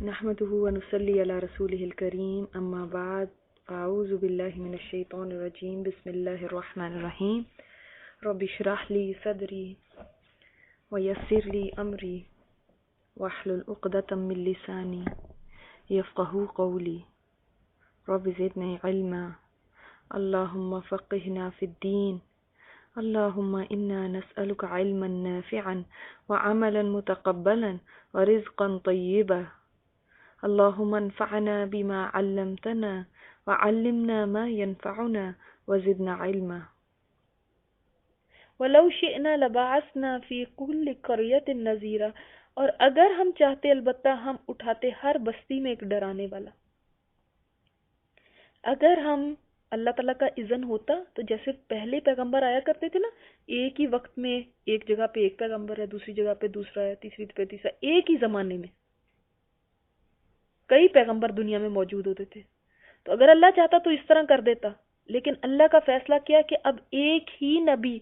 نحمده ونصلي على رسوله الكريم أما بعد أعوذ بالله من الشيطان الرجيم بسم الله الرحمن الرحيم رب اشرح لي صدري ويسر لي أمري واحلل عقدة من لساني يفقهوا قولي رب زدني علما اللهم فقهنا في الدين اللهم إنا نسألك علما نافعا وعملا متقبلا ورزقا طيبا اللهم انفعنا بما علمتنا وعلمنا ما ينفعنا وزدنا علما وَلَوْ شِئْنَا لَبَعَثْنَا فِي كُلِّ قَرْيَةٍ نَذِيرًا، اور اگر ہم چاہتے البتہ ہم اٹھاتے ہر بستی میں ایک ڈرانے والا۔ اگر ہم اللہ تعالیٰ کا اذن ہوتا تو جیسے پہلے پیغمبر آیا کرتے تھے نا، ایک ہی وقت میں ایک جگہ پہ ایک پیغمبر ہے، دوسری جگہ پہ دوسرا ہے، تیسری پہ تیسرا، ایک ہی زمانے میں کئی پیغمبر دنیا میں موجود ہوتے تھے، تو اگر اللہ چاہتا تو اس طرح کر دیتا، لیکن اللہ کا فیصلہ کیا کہ اب ایک ہی نبی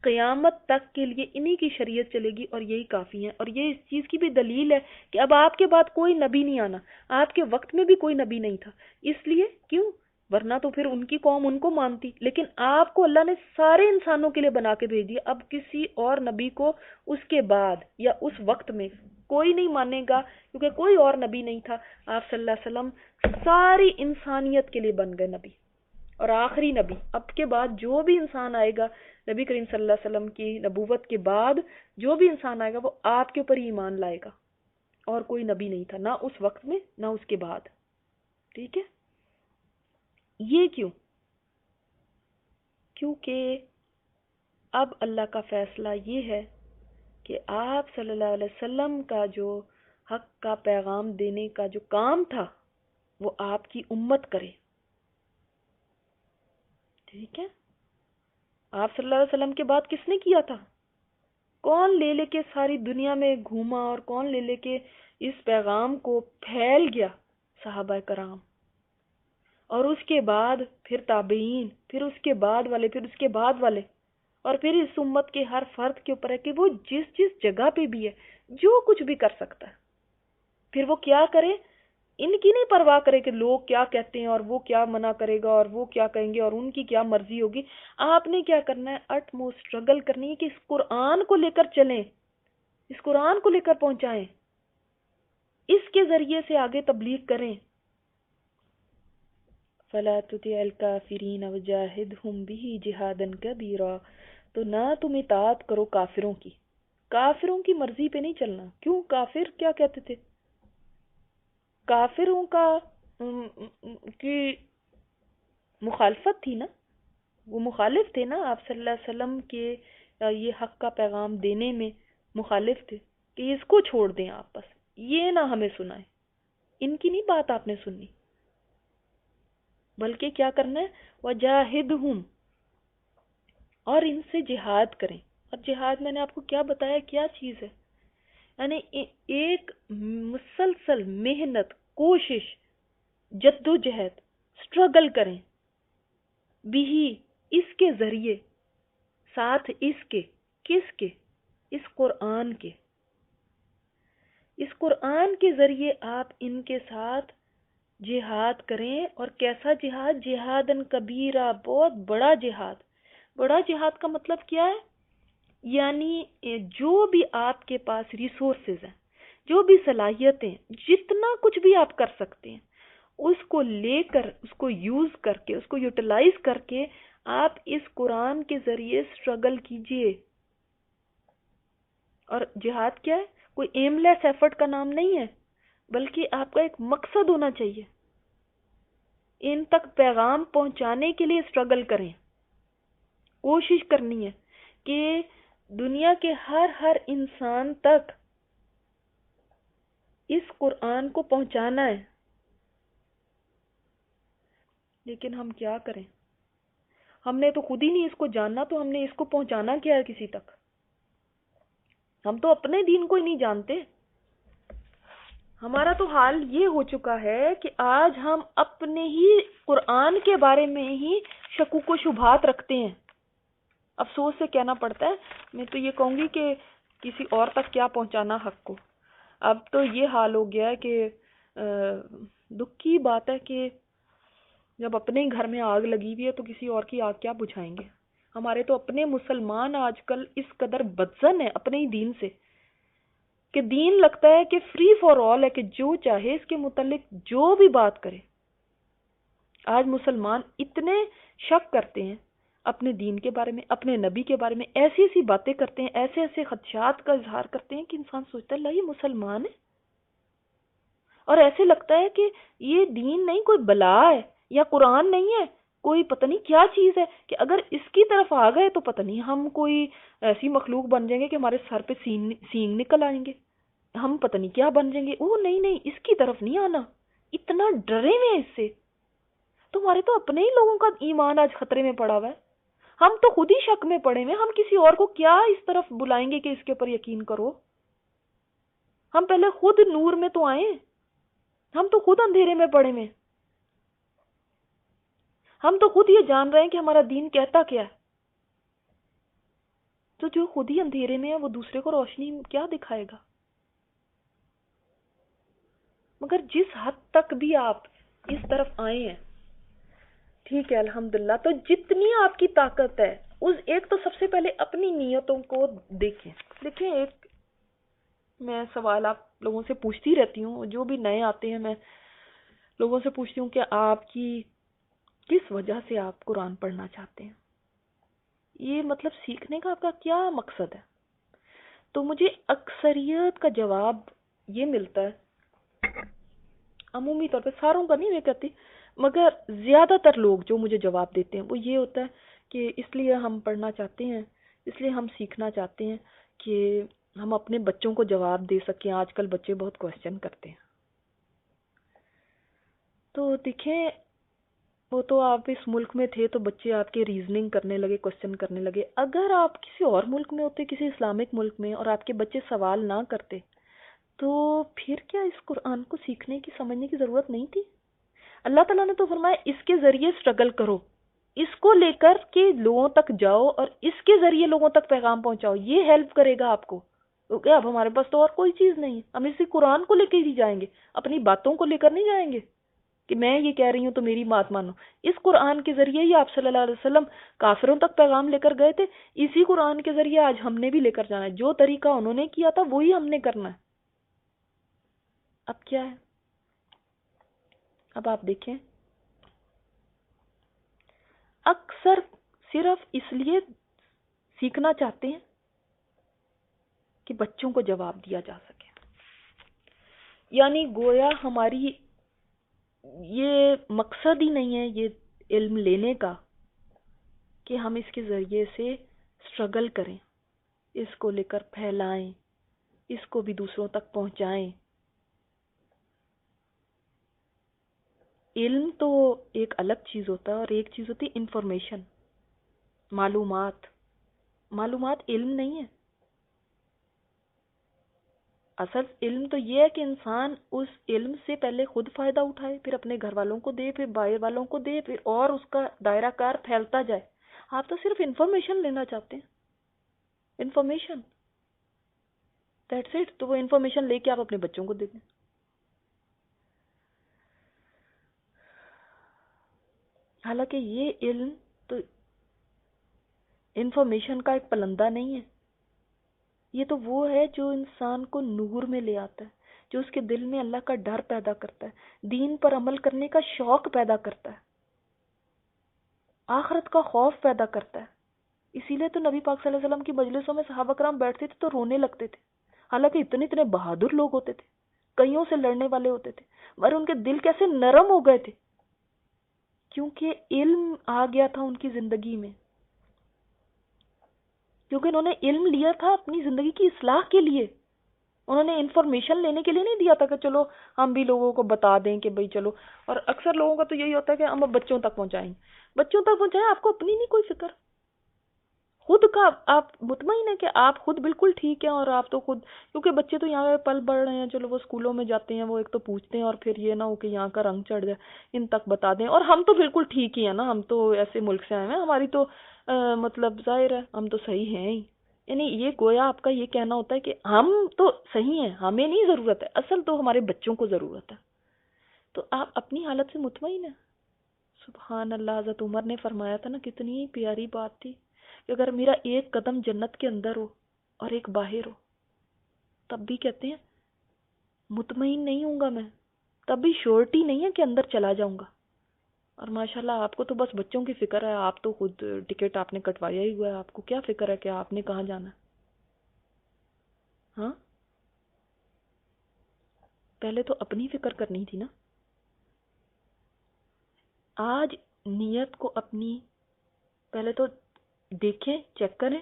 قیامت تک کے لیے انہی کی شریعت چلے گی اور یہی کافی ہے۔ اور یہ اس چیز کی بھی دلیل ہے کہ اب آپ کے بعد کوئی نبی نہیں آنا، آپ کے وقت میں بھی کوئی نبی نہیں تھا، اس لیے کیوں؟ ورنہ تو پھر ان کی قوم ان کو مانتی، لیکن آپ کو اللہ نے سارے انسانوں کے لیے بنا کے بھیج دیا، اب کسی اور نبی کو اس کے بعد یا اس وقت میں کوئی نہیں مانے گا، کیونکہ کوئی اور نبی نہیں تھا۔ آپ صلی اللہ علیہ وسلم ساری انسانیت کے لیے بن گئے نبی اور آخری نبی۔ اب کے بعد جو بھی انسان آئے گا، نبی کریم صلی اللہ علیہ وسلم کی نبوت کے بعد جو بھی انسان آئے گا وہ آپ کے اوپر ہی ایمان لائے گا، اور کوئی نبی نہیں تھا، نہ اس وقت میں نہ اس کے بعد۔ ٹھیک ہے؟ یہ کیوں؟ کیونکہ اب اللہ کا فیصلہ یہ ہے کہ آپ صلی اللہ علیہ وسلم کا جو حق کا پیغام دینے کا جو کام تھا وہ آپ کی امت کرے۔ ٹھیک ہے؟ آپ صلی اللہ علیہ وسلم کے بعد کس نے کیا تھا؟ کون لے لے کے ساری دنیا میں گھوما اور کون لے لے کے اس پیغام کو پھیل گیا؟ صحابہ کرام، اور اس کے بعد پھر تابعین، پھر اس کے بعد والے، پھر اس کے بعد والے، اور پھر اس امت کے ہر فرد کے اوپر ہے کہ وہ جس جگہ پہ بھی ہے جو کچھ بھی کر سکتا ہے، پھر وہ کیا کرے؟ ان کی نہیں پرواہ کرے کہ لوگ کیا کہتے ہیں اور وہ کیا منع کرے گا اور وہ کیا کہیں گے اور ان کی کیا مرضی ہوگی۔ آپ نے کیا کرنا ہے؟ اٹ موسٹ اسٹرگل کرنی ہے کہ اس قرآن کو لے کر چلیں، اس قرآن کو لے کر پہنچائیں، اس کے ذریعے سے آگے تبلیغ کریں۔ فَلَا تُطِعِ الْكَافِرِينَ وَجَاهِدْهُمْ بِهِ جِهَادًا كَبِيرًا، تو نہ تم اطاعت کرو کافروں کی، کافروں کی مرضی پہ نہیں چلنا۔ کیوں؟ کافر کیا کہتے تھے؟ کافروں کی مخالفت تھی نا، وہ مخالف تھے نا، آپ صلی اللہ علیہ وسلم کے یہ حق کا پیغام دینے میں مخالف تھے کہ اس کو چھوڑ دیں، آپ بس یہ نہ ہمیں سنائیں، ان کی نہیں بات آپ نے سننی، بلکہ کیا کرنا ہے؟ وَجَاهِدْهُمْ، اور ان سے جہاد کریں۔ اور جہاد میں نے آپ کو کیا بتایا کیا چیز ہے؟ یعنی ایک مسلسل محنت، کوشش، جد و جہد، اسٹرگل کریں، بھی اس کے ذریعے، ساتھ اس کے، کس کے؟ اس قرآن کے، اس قرآن کے ذریعے آپ ان کے ساتھ جہاد کریں۔ اور کیسا جہاد؟ جہادن کبیرہ، بہت بڑا جہاد۔ بڑا جہاد کا مطلب کیا ہے؟ یعنی جو بھی آپ کے پاس ریسورسز ہیں، جو بھی صلاحیتیں، جتنا کچھ بھی آپ کر سکتے ہیں، اس کو لے کر، اس کو یوز کر کے، اس کو یوٹیلائز کر کے آپ اس قرآن کے ذریعے اسٹرگل کیجئے۔ اور جہاد کیا ہے؟ کوئی ایم لیس ایفرٹ کا نام نہیں ہے، بلکہ آپ کا ایک مقصد ہونا چاہیے۔ ان تک پیغام پہنچانے کے لیے اسٹرگل کریں، کوشش کرنی ہے کہ دنیا کے ہر انسان تک اس قرآن کو پہنچانا ہے۔ لیکن ہم کیا کریں؟ ہم نے تو خود ہی نہیں اس کو جاننا، تو ہم نے اس کو پہنچانا کیا ہے کسی تک؟ ہم تو اپنے دین کو ہی نہیں جانتے۔ ہمارا تو حال یہ ہو چکا ہے کہ آج ہم اپنے ہی قرآن کے بارے میں ہی شکوک و شبہات رکھتے ہیں۔ افسوس سے کہنا پڑتا ہے، میں تو یہ کہوں گی کہ کسی اور تک کیا پہنچانا حق کو۔ اب تو یہ حال ہو گیا ہے کہ دکھ کی بات ہے کہ جب اپنے ہی گھر میں آگ لگی ہوئی ہے تو کسی اور کی آگ کیا بجھائیں گے. ہمارے تو اپنے مسلمان آج کل اس قدر بدزن ہے اپنے ہی دین سے کہ دین لگتا ہے کہ فری فار آل ہے، کہ جو چاہے اس کے متعلق جو بھی بات کرے. آج مسلمان اتنے شک کرتے ہیں اپنے دین کے بارے میں، اپنے نبی کے بارے میں، ایسی ایسی باتیں کرتے ہیں، ایسے ایسے خدشات کا اظہار کرتے ہیں کہ انسان سوچتا ہے اللہ یہ مسلمان ہے. اور ایسے لگتا ہے کہ یہ دین نہیں، کوئی بلا ہے یا قرآن نہیں ہے، کوئی پتہ نہیں کیا چیز ہے کہ اگر اس کی طرف آ گئے تو پتہ نہیں ہم کوئی ایسی مخلوق بن جائیں گے کہ ہمارے سر پہ سینگ نکل آئیں گے، ہم پتہ نہیں کیا بن جائیں گے. نہیں نہیں، اس کی طرف نہیں آنا. اتنا ڈرے ہوئے ہیں اس سے. تمہارے تو اپنے ہی لوگوں کا ایمان آج خطرے میں پڑا ہوا ہے. ہم تو خود ہی شک میں پڑے ہوئے، ہم کسی اور کو کیا اس طرف بلائیں گے کہ اس کے اوپر یقین کرو. ہم پہلے خود نور میں تو آئیں، ہم تو خود اندھیرے میں پڑے ہوئے. ہم تو خود یہ جان رہے ہیں کہ ہمارا دین کہتا کیا ہے. تو جو خود ہی اندھیرے میں ہے وہ دوسرے کو روشنی کیا دکھائے گا. مگر جس حد تک بھی آپ اس طرف آئے ہیں، ٹھیک ہے الحمدللہ، تو جتنی آپ کی طاقت ہے اس ایک تو سب سے پہلے اپنی نیتوں کو دیکھیں. ایک میں سوال آپ لوگوں سے پوچھتی رہتی ہوں، جو بھی نئے آتے ہیں میں لوگوں سے پوچھتی ہوں کہ آپ کی کس وجہ سے آپ قرآن پڑھنا چاہتے ہیں، یہ مطلب سیکھنے کا آپ کا کیا مقصد ہے. تو مجھے اکثریت کا جواب یہ ملتا ہے، عمومی طور پہ ساروں کا نہیں میں کہتی، مگر زیادہ تر لوگ جو مجھے جواب دیتے ہیں وہ یہ ہوتا ہے کہ اس لیے ہم پڑھنا چاہتے ہیں، اس لیے ہم سیکھنا چاہتے ہیں کہ ہم اپنے بچوں کو جواب دے سکیں. آج کل بچے بہت کوسچن کرتے ہیں. تو دیکھیں، وہ تو آپ اس ملک میں تھے تو بچے آپ کے ریزننگ کرنے لگے، کوسچن کرنے لگے. اگر آپ کسی اور ملک میں ہوتے، کسی اسلامک ملک میں، اور آپ کے بچے سوال نہ کرتے تو پھر کیا اس قرآن کو سیکھنے کی، سمجھنے کی ضرورت نہیں تھی؟ اللہ تعالیٰ نے تو فرمایا اس کے ذریعے سٹرگل کرو، اس کو لے کر کے لوگوں تک جاؤ اور اس کے ذریعے لوگوں تک پیغام پہنچاؤ. یہ ہیلپ کرے گا آپ کو. اوکے، اب ہمارے پاس تو اور کوئی چیز نہیں، ہم اسی قرآن کو لے کے ہی جائیں گے، اپنی باتوں کو لے کر نہیں جائیں گے کہ میں یہ کہہ رہی ہوں تو میری بات مانو. اس قرآن کے ذریعے ہی آپ صلی اللہ علیہ وسلم کافروں تک پیغام لے کر گئے تھے. اسی قرآن کے ذریعے آج ہم نے بھی لے کر جانا ہے. جو طریقہ انہوں نے کیا تھا وہی ہم نے کرنا ہے. اب کیا ہے؟ اب آپ دیکھیں، اکثر صرف اس لیے سیکھنا چاہتے ہیں کہ بچوں کو جواب دیا جا سکے. یعنی گویا ہماری یہ مقصد ہی نہیں ہے یہ علم لینے کا کہ ہم اس کے ذریعے سے سٹرگل کریں، اس کو لے کر پھیلائیں، اس کو بھی دوسروں تک پہنچائیں. علم تو ایک الگ چیز ہوتا ہے اور ایک چیز ہوتی ہے انفارمیشن، معلومات. معلومات علم نہیں ہے. اصل علم تو یہ ہے کہ انسان اس علم سے پہلے خود فائدہ اٹھائے، پھر اپنے گھر والوں کو دے، پھر باہر والوں کو دے، پھر اور اس کا دائرہ کار پھیلتا جائے. آپ تو صرف انفارمیشن لینا چاہتے ہیں، انفارمیشن، دیٹس اٹ. تو وہ انفارمیشن لے کے آپ اپنے بچوں کو دے دیں. حالانکہ یہ علم تو انفارمیشن کا ایک پلندہ نہیں ہے. یہ تو وہ ہے جو انسان کو نور میں لے آتا ہے، جو اس کے دل میں اللہ کا ڈر پیدا کرتا ہے، دین پر عمل کرنے کا شوق پیدا کرتا ہے، آخرت کا خوف پیدا کرتا ہے. اسی لیے تو نبی پاک صلی اللہ علیہ وسلم کی مجلسوں میں صحابہ کرام بیٹھتے تھے تو رونے لگتے تھے. حالانکہ اتنے اتنے بہادر لوگ ہوتے تھے، کئیوں سے لڑنے والے ہوتے تھے، مگر ان کے دل کیسے نرم ہو گئے تھے، کیونکہ علم آ گیا تھا ان کی زندگی میں. کیونکہ انہوں نے علم لیا تھا اپنی زندگی کی اصلاح کے لیے. انہوں نے انفارمیشن لینے کے لیے نہیں دیا تھا کہ چلو ہم بھی لوگوں کو بتا دیں کہ بھئی چلو. اور اکثر لوگوں کا تو یہی ہوتا ہے کہ ہم بچوں تک پہنچائیں. بچوں تک پہنچائیں، آپ کو اپنی نہیں کوئی فکر. خود کا آپ مطمئن ہیں کہ آپ خود بالکل ٹھیک ہیں، اور آپ تو خود، کیونکہ بچے تو یہاں پل بڑھ رہے ہیں، چلو وہ اسکولوں میں جاتے ہیں، وہ ایک تو پوچھتے ہیں اور پھر یہ نہ ہو کہ یہاں کا رنگ چڑھ جائے، ان تک بتا دیں. اور ہم تو بالکل ٹھیک ہی ہیں نا، ہم تو ایسے ملک سے آئے ہیں، ہماری تو مطلب ظاہر ہے ہم تو صحیح ہیں ہی. یعنی یہ گویا آپ کا یہ کہنا ہوتا ہے کہ ہم تو صحیح ہیں، ہمیں نہیں ضرورت ہے. اصل تو ہمارے بچوں کو ضرورت ہے. تو آپ اپنی حالت سے مطمئن ہیں؟ سبحان اللہ، حضرت عمر نے فرمایا تھا نا، کتنی پیاری بات تھی کہ اگر میرا ایک قدم جنت کے اندر ہو اور ایک باہر ہو، تب بھی کہتے ہیں مطمئن نہیں ہوں گا میں، تب بھی شورٹی نہیں ہے کہ اندر چلا جاؤں گا۔ اور ماشاءاللہ آپ کو تو بس بچوں کی فکر ہے، آپ تو خود ٹکٹ آپ نے کٹوایا ہی ہوا ہے، آپ کو کیا فکر ہے کہ آپ نے کہاں جانا ہے؟ ہاں، پہلے تو اپنی فکر کرنی تھی نا۔ آج نیت کو اپنی پہلے تو دیکھیں، چیک کریں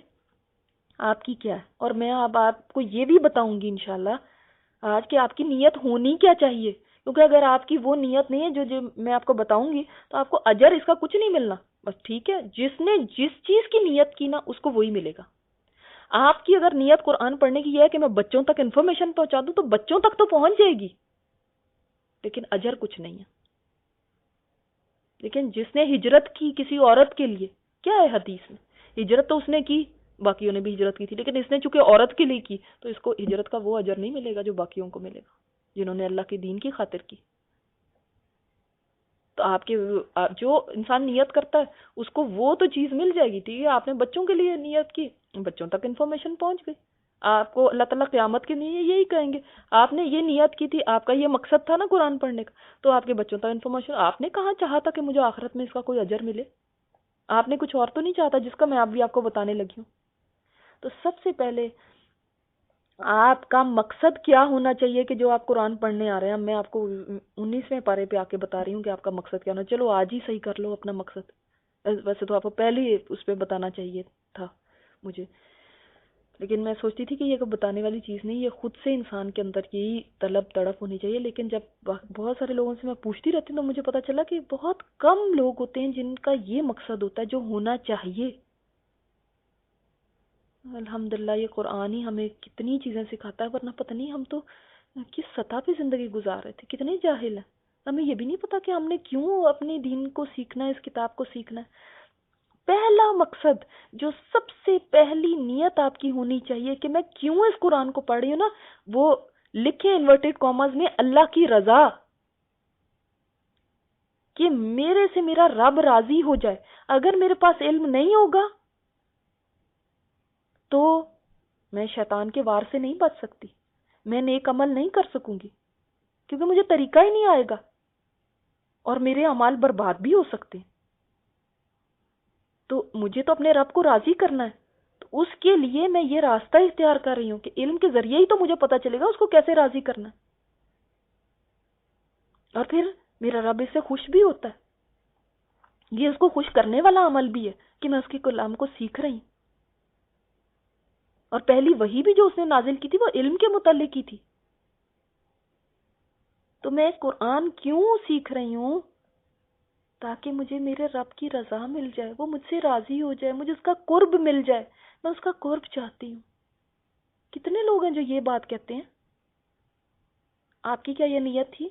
آپ کی کیا ہے، اور میں اب آپ کو یہ بھی بتاؤں گی انشاءاللہ آج کہ آپ کی نیت ہونی کیا چاہیے، کیونکہ اگر آپ کی وہ نیت نہیں ہے جو میں آپ کو بتاؤں گی تو آپ کو اجر اس کا کچھ نہیں ملنا، بس ٹھیک ہے، جس نے جس چیز کی نیت کی نا اس کو وہی ملے گا۔ آپ کی اگر نیت قرآن پڑھنے کی یہ ہے کہ میں بچوں تک انفارمیشن پہنچا دوں تو بچوں تک تو پہنچ جائے گی، لیکن اجر کچھ نہیں ہے۔ لیکن جس نے ہجرت کی کسی عورت کے لیے، کیا ہے حدیث میں، ہجرت تو اس نے کی، باقیوں نے بھی ہجرت کی تھی، لیکن اس نے چونکہ عورت کے لیے کی تو اس کو ہجرت کا وہ اجر نہیں ملے گا جو باقیوں کو ملے گا جنہوں نے اللہ کے دین کی خاطر کی۔ تو آپ کے جو انسان نیت کرتا ہے اس کو وہ تو چیز مل جائے گی، ٹھیک ہے، آپ نے بچوں کے لیے نیت کی، بچوں تک انفارمیشن پہنچ گئی، آپ کو اللہ تعالیٰ قیامت کے لیے یہی کہیں گے آپ نے یہ نیت کی تھی، آپ کا یہ مقصد تھا نا قرآن پڑھنے کا، تو آپ کے بچوں تک انفارمیشن، آپ نے کہاں چاہا تھا کہ مجھے آخرت میں اس کا کوئی اجر ملے، آپ نے کچھ اور تو نہیں چاہتا جس کا میں بھی آپ کو بتانے لگی ہوں۔ تو سب سے پہلے آپ کا مقصد کیا ہونا چاہیے کہ جو آپ قرآن پڑھنے آ رہے ہیں، میں آپ کو 19ویں پارے پہ آ کے بتا رہی ہوں کہ آپ کا مقصد کیا ہونا، چلو آج ہی صحیح کر لو اپنا مقصد، ویسے تو آپ کو پہلے ہی اس پہ بتانا چاہیے تھا مجھے، لیکن میں سوچتی تھی کہ یہ کوئی بتانے والی چیز نہیں، یہ خود سے انسان کے اندر یہی طلب تڑپ ہونی چاہیے، لیکن جب بہت سارے لوگوں سے میں پوچھتی رہتی ہوں تو مجھے پتا چلا کہ بہت کم لوگ ہوتے ہیں جن کا یہ مقصد ہوتا ہے جو ہونا چاہیے۔ الحمدللہ یہ قرآن ہی ہمیں کتنی چیزیں سکھاتا ہے، ورنہ پتہ نہیں ہم تو کس سطح پہ زندگی گزار رہے تھے، کتنے جاہل ہیں، ہمیں یہ بھی نہیں پتا کہ ہم نے کیوں اپنے دین کو سیکھنا ہے، اس کتاب کو سیکھنا ہے۔ پہلا مقصد جو سب سے پہلی نیت آپ کی ہونی چاہیے کہ میں کیوں اس قرآن کو پڑھ رہی ہوں نا، وہ لکھیں انورٹڈ کاماز میں اللہ کی رضا، کہ میرے سے میرا رب راضی ہو جائے۔ اگر میرے پاس علم نہیں ہوگا تو میں شیطان کے وار سے نہیں بچ سکتی، میں نیک عمل نہیں کر سکوں گی کیونکہ مجھے طریقہ ہی نہیں آئے گا، اور میرے اعمال برباد بھی ہو سکتے ہیں۔ تو مجھے تو اپنے رب کو راضی کرنا ہے، تو اس کے لیے میں یہ راستہ اختیار کر رہی ہوں کہ علم کے ذریعے ہی تو مجھے پتا چلے گا اس کو کیسے راضی کرنا ہے، اور پھر میرا رب اس سے خوش بھی ہوتا ہے، یہ اس کو خوش کرنے والا عمل بھی ہے کہ میں اس کے کلام کو سیکھ رہی ہوں، اور پہلی وحی بھی جو اس نے نازل کی تھی وہ علم کے متعلق کی تھی۔ تو میں قرآن کیوں سیکھ رہی ہوں؟ تاکہ مجھے میرے رب کی رضا مل جائے، وہ مجھ سے راضی ہو جائے، مجھے اس کا قرب مل جائے، میں اس کا قرب چاہتی ہوں۔ کتنے لوگ ہیں جو یہ بات کہتے ہیں؟ آپ کی کیا یہ نیت تھی؟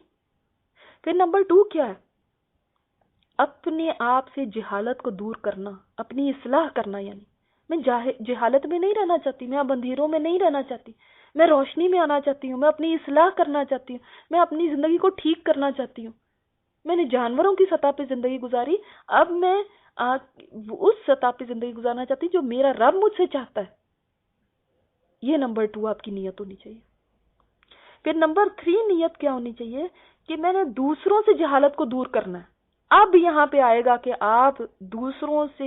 پھر نمبر 2 کیا ہے؟ اپنے آپ سے جہالت کو دور کرنا، اپنی اصلاح کرنا، یعنی میں جہالت میں نہیں رہنا چاہتی، میں اب اندھیروں میں نہیں رہنا چاہتی، میں روشنی میں آنا چاہتی ہوں، میں اپنی اصلاح کرنا چاہتی ہوں، میں اپنی زندگی کو ٹھیک کرنا چاہتی ہوں۔ میں نے جانوروں کی سطح پہ زندگی گزاری، اب میں اس سطح پہ زندگی گزارنا چاہتی جو میرا رب مجھ سے چاہتا ہے۔ یہ نمبر 2 آپ کی نیت ہونی چاہیے۔ پھر نمبر 3 نیت کیا ہونی چاہیے کہ میں نے دوسروں سے جہالت کو دور کرنا ہے۔ اب یہاں پہ آئے گا کہ آپ دوسروں سے،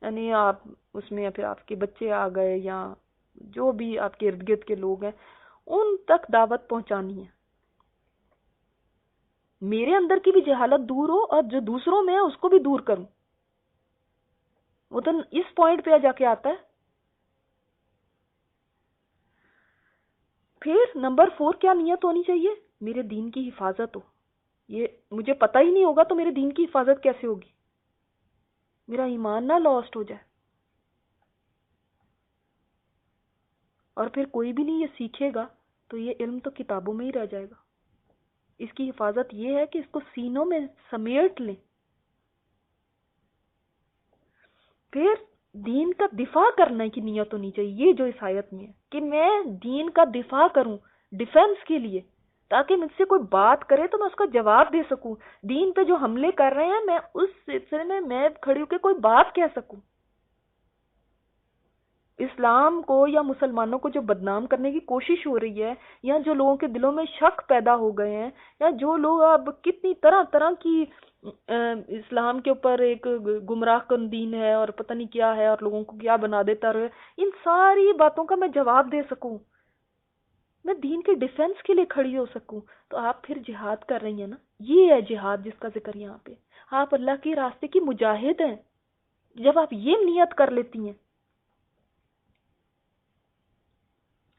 یعنی آپ اس میں پھر آپ کے بچے آ گئے یا جو بھی آپ کے ارد گرد کے لوگ ہیں ان تک دعوت پہنچانی ہے۔ میرے اندر کی بھی جہالت دور ہو اور جو دوسروں میں ہے اس کو بھی دور کروں۔ وہ تو اس پوائنٹ پہ جا کے آتا ہے۔ پھر نمبر 4 کیا نیت ہونی چاہیے؟ میرے دین کی حفاظت ہو۔ یہ مجھے پتہ ہی نہیں ہوگا تو میرے دین کی حفاظت کیسے ہوگی؟ میرا ایمان نہ لاسٹ ہو جائے۔ اور پھر کوئی بھی نہیں یہ سیکھے گا تو یہ علم تو کتابوں میں ہی رہ جائے گا۔ اس کی حفاظت یہ ہے کہ اس کو سینوں میں سمیٹ لیں۔ پھر دین کا دفاع کرنے کی نیت ہونی چاہیے، یہ جو اس آیت میں ہے کہ میں دین کا دفاع کروں، ڈیفنس کے لیے تاکہ مجھ سے کوئی بات کرے تو میں اس کا جواب دے سکوں. دین پہ جو حملے کر رہے ہیں میں اس سلسلے میں کھڑی ہو کے کوئی بات کہہ سکوں. اسلام کو یا مسلمانوں کو جو بدنام کرنے کی کوشش ہو رہی ہے، یا جو لوگوں کے دلوں میں شک پیدا ہو گئے ہیں، یا جو لوگ اب کتنی طرح طرح کی اسلام کے اوپر ایک گمراہ کن دین ہے اور پتہ نہیں کیا ہے اور لوگوں کو کیا بنا دیتا رہے، ان ساری باتوں کا میں جواب دے سکوں، میں دین کے ڈیفنس کے لیے کھڑی ہو سکوں، تو آپ پھر جہاد کر رہی ہیں نا. یہ ہے جہاد جس کا ذکر یہاں پہ. آپ اللہ کے راستے کی مجاہد ہیں. جب آپ یہ نیت کر لیتی ہیں،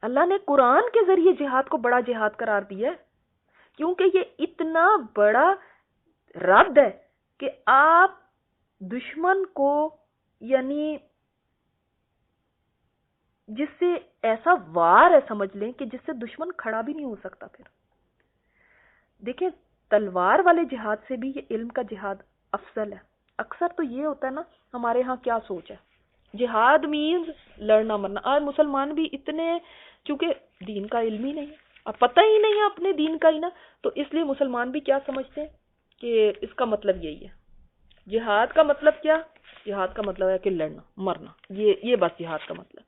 اللہ نے قرآن کے ذریعے جہاد کو بڑا جہاد قرار دیا ہے، کیونکہ یہ اتنا بڑا رد ہے کہ آپ دشمن کو، یعنی جس سے ایسا وار ہے سمجھ لیں کہ جس سے دشمن کھڑا بھی نہیں ہو سکتا. پھر دیکھیں تلوار والے جہاد سے بھی یہ علم کا جہاد افضل ہے. اکثر تو یہ ہوتا ہے نا، ہمارے ہاں کیا سوچ ہے، جہاد مینز لڑنا مرنا. آج مسلمان بھی اتنے، چونکہ دین کا علم ہی نہیں، اب پتہ ہی نہیں ہے اپنے دین کا ہی نا، تو اس لیے مسلمان بھی کیا سمجھتے ہیں کہ اس کا مطلب یہی ہے. جہاد کا مطلب کیا؟ جہاد کا مطلب ہے کہ لڑنا مرنا، یہ بس جہاد کا مطلب.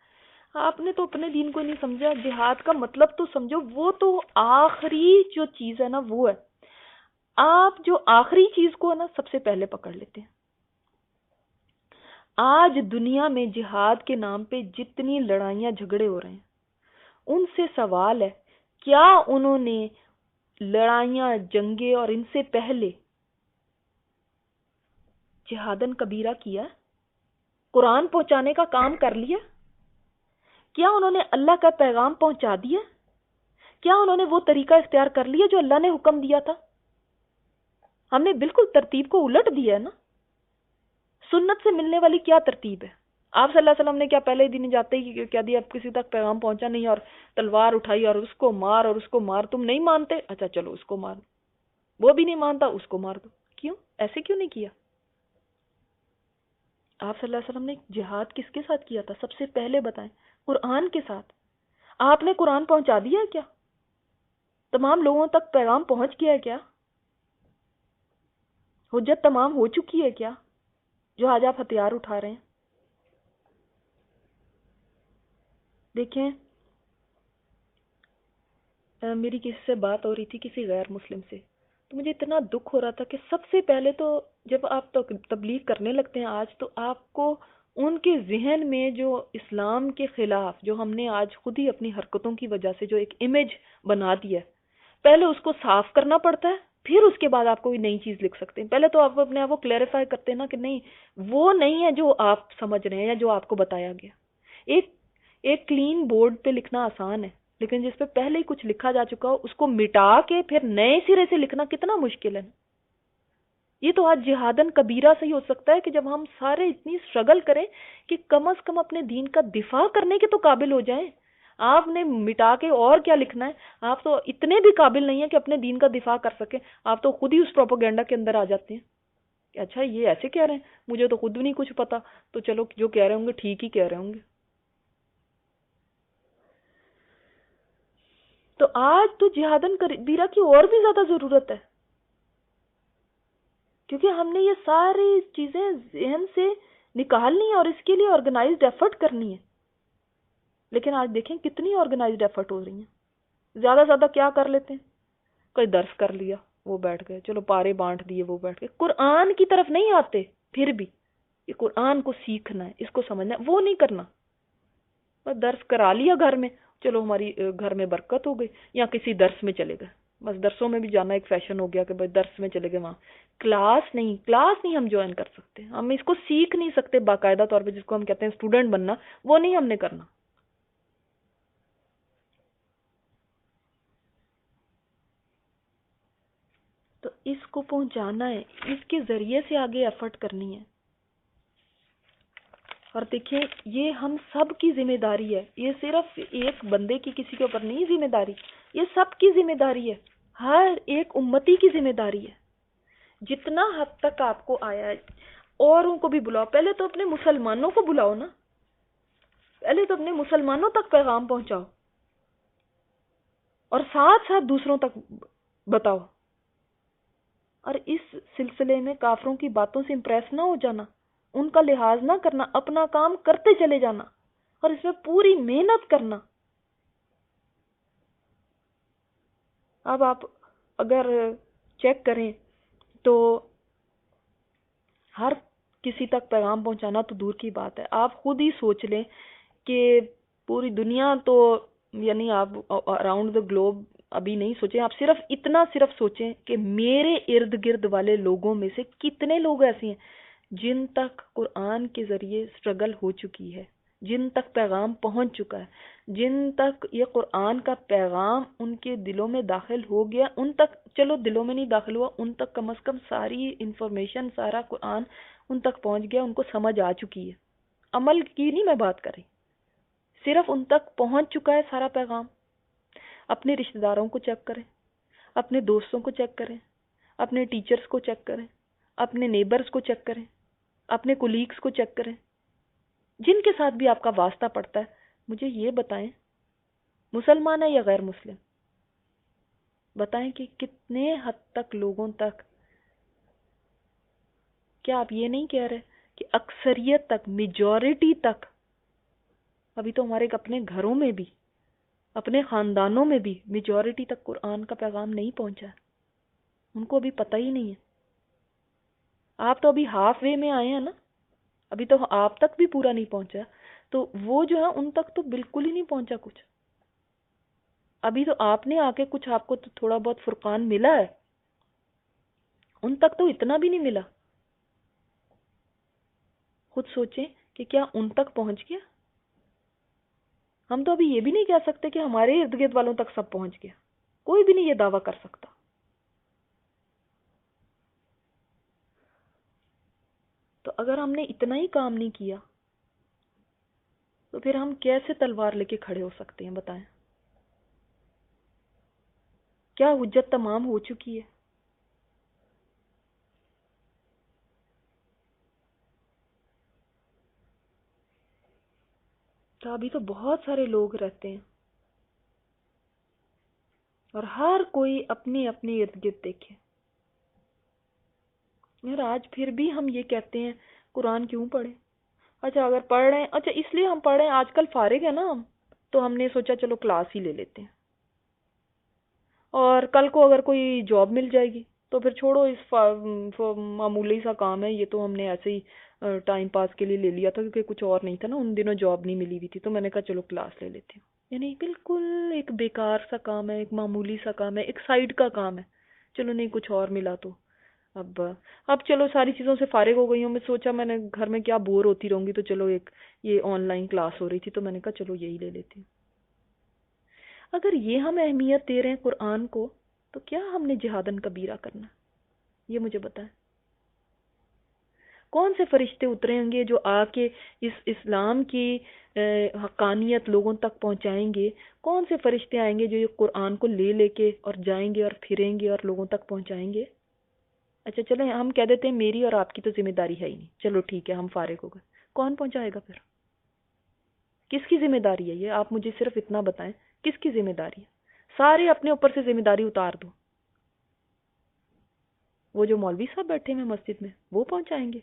آپ نے تو اپنے دین کو نہیں سمجھا. جہاد کا مطلب تو سمجھو، وہ تو آخری جو چیز ہے نا وہ ہے. آپ جو آخری چیز کو ہے نا سب سے پہلے پکڑ لیتے ہیں. آج دنیا میں جہاد کے نام پہ جتنی لڑائیاں جھگڑے ہو رہے ہیں، ان سے سوال ہے کیا انہوں نے لڑائیاں جنگیں اور ان سے پہلے جہادن کبیرہ کیا؟ قرآن پہنچانے کا کام کر لیا؟ کیا انہوں نے اللہ کا پیغام پہنچا دیا؟ کیا انہوں نے وہ طریقہ اختیار کر لیا جو اللہ نے حکم دیا تھا؟ ہم نے بالکل ترتیب کو الٹ دیا ہے نا. سنت سے ملنے والی کیا ترتیب ہے؟ آپ صلی اللہ علیہ وسلم نے کیا پہلے ہی دن جاتے ہی کیا دیا، اب کسی تک پیغام پہنچا نہیں اور تلوار اٹھائی اور اس کو مار اور اس کو مار. تم نہیں مانتے، اچھا چلو اس کو مار. وہ بھی نہیں مانتا، اس کو مار دو. کیوں ایسے کیوں نہیں کیا؟ آپ صلی اللہ علیہ وسلم نے جہاد کس کے ساتھ کیا تھا؟ سب سے پہلے بتائیں. قرآن کے ساتھ. آپ نے قرآن پہنچا دیا ہے کیا؟ تمام لوگوں تک پیغام پہنچ گیا ہے کیا؟ حجت تمام ہو چکی ہے کیا جو آج آپ ہتھیار اٹھا رہے ہیں؟ دیکھیں میری کسی سے بات ہو رہی تھی، کسی غیر مسلم سے، تو مجھے اتنا دکھ ہو رہا تھا کہ سب سے پہلے تو جب آپ تبلیغ کرنے لگتے ہیں آج، تو آپ کو ان کے ذہن میں جو اسلام کے خلاف جو ہم نے آج خود ہی اپنی حرکتوں کی وجہ سے جو ایک امیج بنا دیا ہے، پہلے اس کو صاف کرنا پڑتا ہے، پھر اس کے بعد آپ کوئی نئی چیز لکھ سکتے ہیں. پہلے تو آپ اپنے آپ کو کلیریفائی کرتے ہیں نا کہ نہیں وہ نہیں ہے جو آپ سمجھ رہے ہیں یا جو آپ کو بتایا گیا. ایک کلین بورڈ پہ لکھنا آسان ہے، لیکن جس پہ پہلے ہی کچھ لکھا جا چکا ہو اس کو مٹا کے پھر نئے سرے سے لکھنا کتنا مشکل ہے. یہ تو آج جہادن کبیرہ سے ہی ہو سکتا ہے کہ جب ہم سارے اتنی سٹرگل کریں کہ کم از کم اپنے دین کا دفاع کرنے کے تو قابل ہو جائیں. آپ نے مٹا کے اور کیا لکھنا ہے؟ آپ تو اتنے بھی قابل نہیں ہیں کہ اپنے دین کا دفاع کر سکیں. آپ تو خود ہی اس پروپیگنڈا کے اندر آ جاتے ہیں کہ اچھا یہ ایسے کہہ رہے ہیں، مجھے تو خود بھی نہیں کچھ پتا، تو چلو جو کہہ رہے ہوں گے ٹھیک ہی کہہ رہے ہوں گے. تو آج تو جہادن کبیرہ کی اور بھی زیادہ ضرورت ہے، کیونکہ ہم نے یہ ساری چیزیں ذہن سے نکالنی ہے اور اس کے لیے آرگنائزڈ ایفرٹ کرنی ہے. لیکن آج دیکھیں کتنی آرگنائزڈ ایفرٹ ہو رہی ہیں. زیادہ زیادہ کیا کر لیتے ہیں، کوئی درس کر لیا وہ بیٹھ گئے، چلو پارے بانٹ دیے وہ بیٹھ گئے. قرآن کی طرف نہیں آتے. پھر بھی یہ قرآن کو سیکھنا ہے، اس کو سمجھنا ہے، وہ نہیں کرنا. بس درس کرا لیا گھر میں، چلو ہماری گھر میں برکت ہو گئی، یا کسی درس میں چلے گئے. بس درسوں میں بھی جانا ایک فیشن ہو گیا کہ بھائی درس میں چلے گئے، وہاں کلاس نہیں ہم جوائن کر سکتے. ہم اس کو سیکھ نہیں سکتے باقاعدہ طور پہ، جس کو ہم کہتے ہیں اسٹوڈنٹ بننا، وہ نہیں ہم نے کرنا. تو اس کو پہنچانا ہے، اس کے ذریعے سے آگے ایفرٹ کرنی ہے. اور دیکھیں یہ ہم سب کی ذمہ داری ہے، یہ صرف ایک بندے کی کسی کے اوپر نہیں ذمہ داری، یہ سب کی ذمہ داری ہے، ہر ایک امتی کی ذمہ داری ہے. جتنا حد تک آپ کو آیا ہے اوروں کو بھی بلاؤ. پہلے تو اپنے مسلمانوں کو بلاؤ نا، پہلے تو اپنے مسلمانوں تک پیغام پہنچاؤ. اور ساتھ ساتھ دوسروں تک بتاؤ. اور اس سلسلے میں کافروں کی باتوں سے امپریس نہ ہو جانا، ان کا لحاظ نہ کرنا، اپنا کام کرتے چلے جانا اور اس میں پوری محنت کرنا. اب آپ اگر چیک کریں تو ہر کسی تک پیغام پہنچانا تو دور کی بات ہے. آپ خود ہی سوچ لیں کہ پوری دنیا تو، یعنی آپ اراؤنڈ دا گلوب ابھی نہیں سوچیں، آپ صرف سوچیں کہ میرے ارد گرد والے لوگوں میں سے کتنے لوگ ایسے ہیں جن تک قرآن کے ذریعے سٹرگل ہو چکی ہے، جن تک پیغام پہنچ چکا ہے، جن تک یہ قرآن کا پیغام ان کے دلوں میں داخل ہو گیا. ان تک چلو دلوں میں نہیں داخل ہوا، ان تک کم از کم ساری انفارمیشن، سارا قرآن ان تک پہنچ گیا، ان کو سمجھ آ چکی ہے. عمل کی نہیں میں بات کر رہی، صرف ان تک پہنچ چکا ہے سارا پیغام. اپنے رشتہ داروں کو چیک کریں، اپنے دوستوں کو چیک کریں، اپنے ٹیچرز کو چیک کریں، اپنے نیبرز کو چیک کریں، اپنے کولیگز کو چیک کریں، جن کے ساتھ بھی آپ کا واسطہ پڑتا ہے. مجھے یہ بتائیں مسلمان ہے یا غیر مسلم، بتائیں کہ کتنے حد تک لوگوں تک. کیا آپ یہ نہیں کہہ رہے کہ اکثریت تک، میجورٹی تک، ابھی تو ہمارے اپنے گھروں میں بھی، اپنے خاندانوں میں بھی میجورٹی تک قرآن کا پیغام نہیں پہنچا ہے، ان کو ابھی پتہ ہی نہیں ہے. آپ تو ابھی ہاف وے میں آئے ہیں نا، ابھی تو آپ تک بھی پورا نہیں پہنچا، تو وہ جو ہے ان تک تو بالکل ہی نہیں پہنچا کچھ. ابھی تو آپ نے آ کے کچھ، آپ کو تو تھوڑا بہت فرقان ملا ہے، ان تک تو اتنا بھی نہیں ملا. خود سوچیں کہ کیا ان تک پہنچ گیا؟ ہم تو ابھی یہ بھی نہیں کہہ سکتے کہ ہمارے ارد گرد والوں تک سب پہنچ گیا، کوئی بھی نہیں یہ دعویٰ کر سکتا. تو اگر ہم نے اتنا ہی کام نہیں کیا تو پھر ہم کیسے تلوار لے کے کھڑے ہو سکتے ہیں؟ بتائیں. کیا حجت تمام ہو چکی ہے؟ تو ابھی تو بہت سارے لوگ رہتے ہیں اور ہر کوئی اپنی اپنی ارد گرد دیکھے. یار آج پھر بھی ہم یہ کہتے ہیں قرآن کیوں پڑھیں؟ اچھا اگر پڑھ رہے ہیں، اچھا اس لیے ہم پڑھ رہے ہیں، آج کل فارغ ہے نا ہم، تو ہم نے سوچا چلو کلاس ہی لے لیتے ہیں. اور کل کو اگر کوئی جاب مل جائے گی تو پھر چھوڑو، اس معمولی سا کام ہے یہ، تو ہم نے ایسے ہی ٹائم پاس کے لیے لے لیا تھا کیونکہ کچھ اور نہیں تھا نا، ان دنوں جاب نہیں ملی ہوئی تھی، تو میں نے کہا چلو کلاس لے لیتے ہیں. یعنی بالکل ایک بیکار سا کام ہے، ایک معمولی سا کام ہے، ایک سائیڈ کا کام ہے. چلو نہیں کچھ اور ملا تو اب چلو ساری چیزوں سے فارغ ہو گئی ہوں. میں سوچا میں نے گھر میں کیا بور ہوتی رہوں گی، تو چلو ایک یہ آن لائن کلاس ہو رہی تھی تو میں نے کہا چلو یہی لے لیتے ہیں. اگر یہ ہم اہمیت دے رہے ہیں قرآن کو تو کیا ہم نے جہادن کبیرہ کرنا؟ یہ مجھے بتائیں. کون سے فرشتے اتریں گے جو آ کے اس اسلام کی حقانیت لوگوں تک پہنچائیں گے؟ کون سے فرشتے آئیں گے جو یہ قرآن کو لے لے کے اور جائیں گے اور پھریں گے اور لوگوں تک پہنچائیں گے؟ اچھا چلیں ہم کہہ دیتے ہیں میری اور آپ کی تو ذمہ داری ہے ہی نہیں، چلو ٹھیک ہے ہم فارغ ہو گئے. کون پہنچائے گا پھر؟ کس کی ذمہ داری ہے یہ؟ آپ مجھے صرف اتنا بتائیں، کس کی ذمہ داری ہے؟ سارے اپنے اوپر سے ذمہ داری اتار دو. وہ جو مولوی صاحب بیٹھے ہیں مسجد میں وہ پہنچائیں گے؟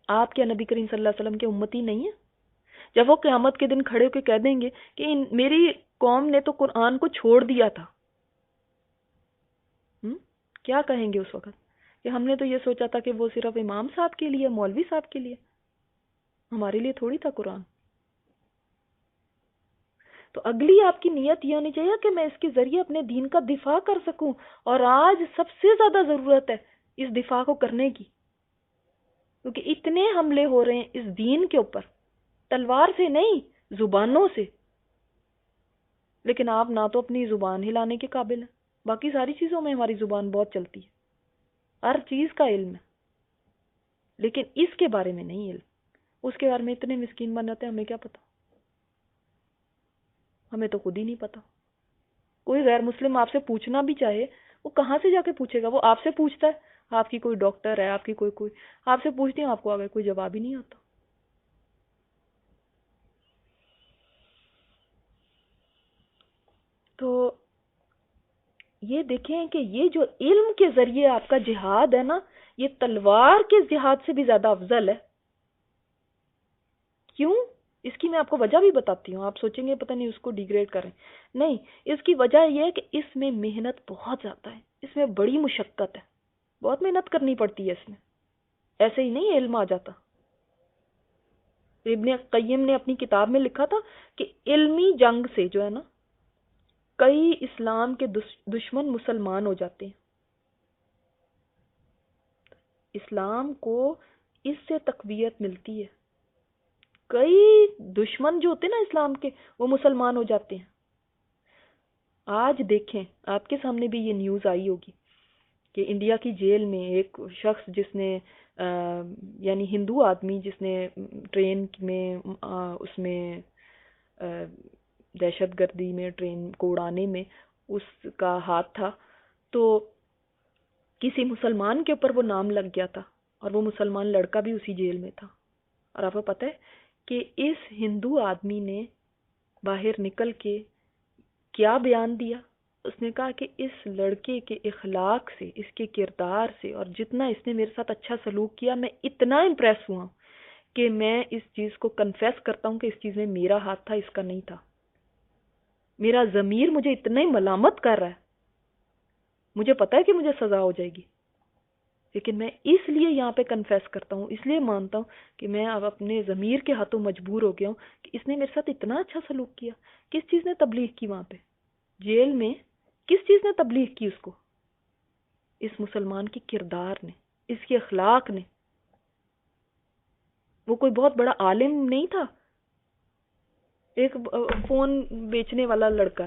آپ کیا نبی کریم صلی اللہ علیہ وسلم کے امتی نہیں ہیں؟ جب وہ قیامت کے دن کھڑے ہو کے کہہ دیں گے کہ میری قوم نے تو قرآن کو چھوڑ دیا تھا، کیا کہیں گے اس وقت؟ کہ ہم نے تو یہ سوچا تھا کہ وہ صرف امام صاحب کے لیے، مولوی صاحب کے لیے، ہمارے لیے تھوڑی تھا قرآن. تو اگلی آپ کی نیت یہ ہونی چاہیے کہ میں اس کے ذریعے اپنے دین کا دفاع کر سکوں، اور آج سب سے زیادہ ضرورت ہے اس دفاع کو کرنے کی، کیونکہ اتنے حملے ہو رہے ہیں اس دین کے اوپر، تلوار سے نہیں زبانوں سے. لیکن آپ نہ تو اپنی زبان ہلانے کے قابل ہیں، باقی ساری چیزوں میں ہماری زبان بہت چلتی ہے، ہر چیز کا علم ہے، لیکن اس کے بارے میں نہیں علم. اس کے بارے میں اتنے مسکین بن جاتے ہیں، ہمیں کیا پتا، ہمیں تو خود ہی نہیں پتا. کوئی غیر مسلم آپ سے پوچھنا بھی چاہے، وہ کہاں سے جا کے پوچھے گا؟ وہ آپ سے پوچھتا ہے، آپ کی کوئی ڈاکٹر ہے، آپ کی کوئی آپ سے پوچھتی ہوں، آپ کو آگے کوئی جواب ہی نہیں آتا. تو یہ دیکھیں کہ یہ جو علم کے ذریعے آپ کا جہاد ہے نا، یہ تلوار کے جہاد سے بھی زیادہ افضل ہے. کیوں؟ اس کی میں آپ کو وجہ بھی بتاتی ہوں. آپ سوچیں گے پتہ نہیں اس کو ڈیگریڈ کریں. نہیں، اس کی وجہ یہ ہے کہ اس میں محنت بہت زیادہ ہے، اس میں بڑی مشقت ہے، بہت محنت کرنی پڑتی ہے اس میں. ایسے ہی نہیں علم آ جاتا. ابن قیم نے اپنی کتاب میں لکھا تھا کہ علمی جنگ سے جو ہے نا کئی اسلام کے دشمن مسلمان ہو جاتے ہیں. اسلام کو اس سے تقویت ملتی ہے. کئی دشمن جو ہوتے ہیں نا اسلام کے، وہ مسلمان ہو جاتے ہیں. آج دیکھیں، آپ کے سامنے بھی یہ نیوز آئی ہوگی کہ انڈیا کی جیل میں ایک شخص جس نے یعنی ہندو آدمی جس نے ٹرین میں اس میں دہشت گردی میں ٹرین کو اڑانے میں اس کا ہاتھ تھا، تو کسی مسلمان کے اوپر وہ نام لگ گیا تھا اور وہ مسلمان لڑکا بھی اسی جیل میں تھا. اور آپ کو پتہ ہے کہ اس ہندو آدمی نے باہر نکل کے کیا بیان دیا؟ اس نے کہا کہ اس لڑکے کے اخلاق سے، اس کے کردار سے اور جتنا اس نے میرے ساتھ اچھا سلوک کیا، میں اتنا امپریس ہوا کہ میں اس چیز کو کنفیس کرتا ہوں کہ اس چیز میں میرا ہاتھ تھا، اس کا نہیں تھا. میرا ضمیر مجھے اتنا ہی ملامت کر رہا ہے، مجھے پتا ہے کہ مجھے سزا ہو جائے گی، لیکن میں اس لیے یہاں پہ کنفیس کرتا ہوں، اس لیے مانتا ہوں کہ میں اب اپنے ضمیر کے ہاتھوں مجبور ہو گیا ہوں کہ اس نے میرے ساتھ اتنا اچھا سلوک کیا. کس چیز نے تبلیغ کی وہاں پہ جیل میں؟ کس چیز نے تبلیغ کی اس کو؟ اس مسلمان کی کردار نے، اس کے اخلاق نے. وہ کوئی بہت بڑا عالم نہیں تھا، ایک فون بیچنے والا لڑکا.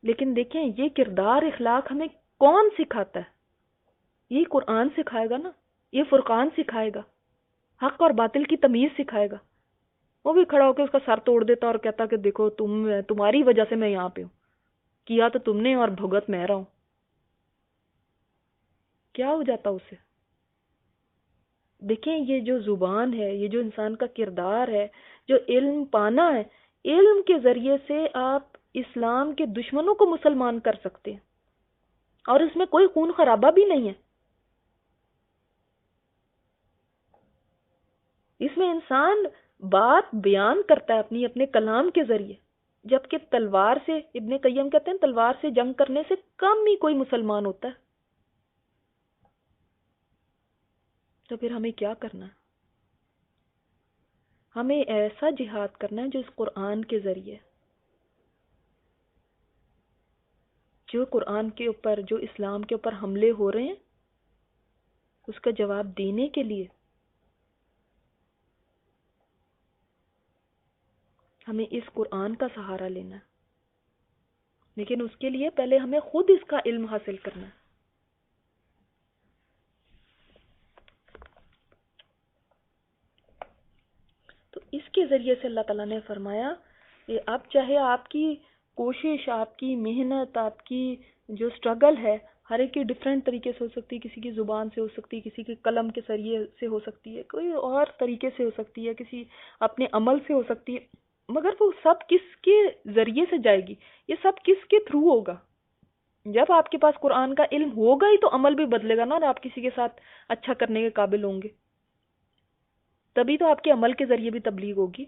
لیکن دیکھیں یہ کردار اخلاق ہمیں کون سکھاتا ہے؟ یہ قرآن سکھائے گا نا، یہ فرقان سکھائے گا، حق اور باطل کی تمیز سکھائے گا. وہ بھی کھڑا ہو کے اس کا سر توڑ دیتا اور کہتا کہ دیکھو تمہاری وجہ سے میں یہاں پہ ہوں، کیا تو تم نے اور بھگت میں رہا ہوں. کیا ہو جاتا اسے؟ دیکھیں یہ جو زبان ہے، یہ جو انسان کا کردار ہے، جو علم پانا ہے، علم کے ذریعے سے آپ اسلام کے دشمنوں کو مسلمان کر سکتے ہیں، اور اس میں کوئی خون خرابہ بھی نہیں ہے. اس میں انسان بات بیان کرتا ہے اپنے کلام کے ذریعے، جبکہ تلوار سے، ابن قیم کہتے ہیں تلوار سے جنگ کرنے سے کم ہی کوئی مسلمان ہوتا ہے. تو پھر ہمیں کیا کرنا ہے؟ ہمیں ایسا جہاد کرنا ہے جو اس قرآن کے ذریعے، جو قرآن کے اوپر، جو اسلام کے اوپر حملے ہو رہے ہیں اس کا جواب دینے کے لیے ہمیں اس قرآن کا سہارا لینا ہے. لیکن اس کے لیے پہلے ہمیں خود اس کا علم حاصل کرنا ہے. تو اس کے ذریعے سے اللہ تعالیٰ نے فرمایا کہ اب چاہے آپ کی کوشش، آپ کی محنت، آپ کی جو سٹرگل ہے، ہر ایک کی ڈیفرنٹ طریقے سے ہو سکتی ہے. کسی کی زبان سے ہو سکتی ہے، کسی کے قلم کے ذریعے سے ہو سکتی ہے، کوئی اور طریقے سے ہو سکتی ہے، کسی اپنے عمل سے ہو سکتی ہے، مگر وہ سب کس کے ذریعے سے جائے گی؟ یہ سب کس کے تھرو ہوگا؟ جب آپ کے پاس قرآن کا علم ہوگا ہی تو عمل بھی بدلے گا نا، اور آپ کسی کے ساتھ اچھا کرنے کے قابل ہوں گے، تبھی تو آپ کے عمل کے ذریعے بھی تبلیغ ہوگی.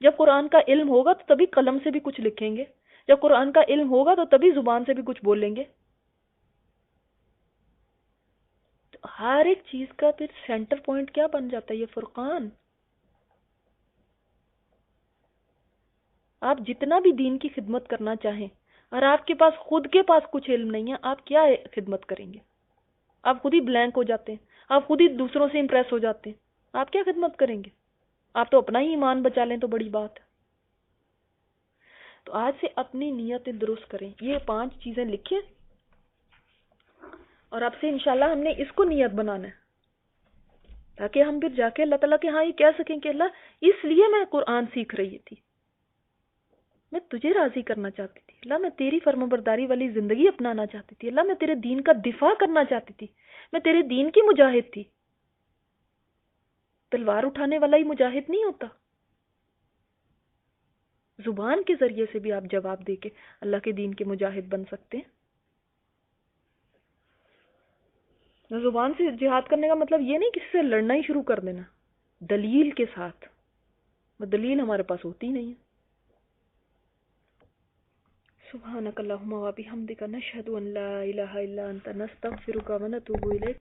جب قرآن کا علم ہوگا تو تبھی قلم سے بھی کچھ لکھیں گے، جب قرآن کا علم ہوگا تو تبھی زبان سے بھی کچھ بولیں گے. تو ہر ایک چیز کا پھر سینٹر پوائنٹ کیا بن جاتا ہے؟ یہ فرقان. آپ جتنا بھی دین کی خدمت کرنا چاہیں اور آپ کے پاس خود کے پاس کچھ علم نہیں ہے، آپ کیا خدمت کریں گے؟ آپ خود ہی بلینک ہو جاتے ہیں، آپ خود ہی دوسروں سے امپریس ہو جاتے ہیں، آپ کیا خدمت کریں گے؟ آپ تو اپنا ہی ایمان بچا لیں تو بڑی بات ہے. تو آج سے اپنی نیتیں درست کریں. یہ 5 چیزیں لکھیں اور اب سے انشاءاللہ ہم نے اس کو نیت بنانا ہے، تاکہ ہم پھر جا کے اللہ تعالیٰ کے ہاں یہ کہہ سکیں کہ اللہ اس لیے میں قرآن سیکھ رہی تھی، میں تجھے راضی کرنا چاہتی تھی، اللہ میں تیری فرمانبرداری والی زندگی اپنانا چاہتی تھی، اللہ میں تیرے دین کا دفاع کرنا چاہتی تھی، میں تیرے دین کی مجاہد تھی. تلوار اٹھانے والا ہی مجاہد نہیں ہوتا. زبان کے ذریعے سے بھی آپ جواب دے کے اللہ کے دین کے مجاہد بن سکتے ہیں۔ زبان سے جہاد کرنے کا مطلب یہ نہیں کسی سے لڑنا ہی شروع کر دینا دلیل کے ساتھ، وہ دلیل ہمارے پاس ہوتی نہیں ہے۔ سبحانک اللہم و بحمدک نشہد ان لا الہ الا انت نستغفرک و نتوب الیک۔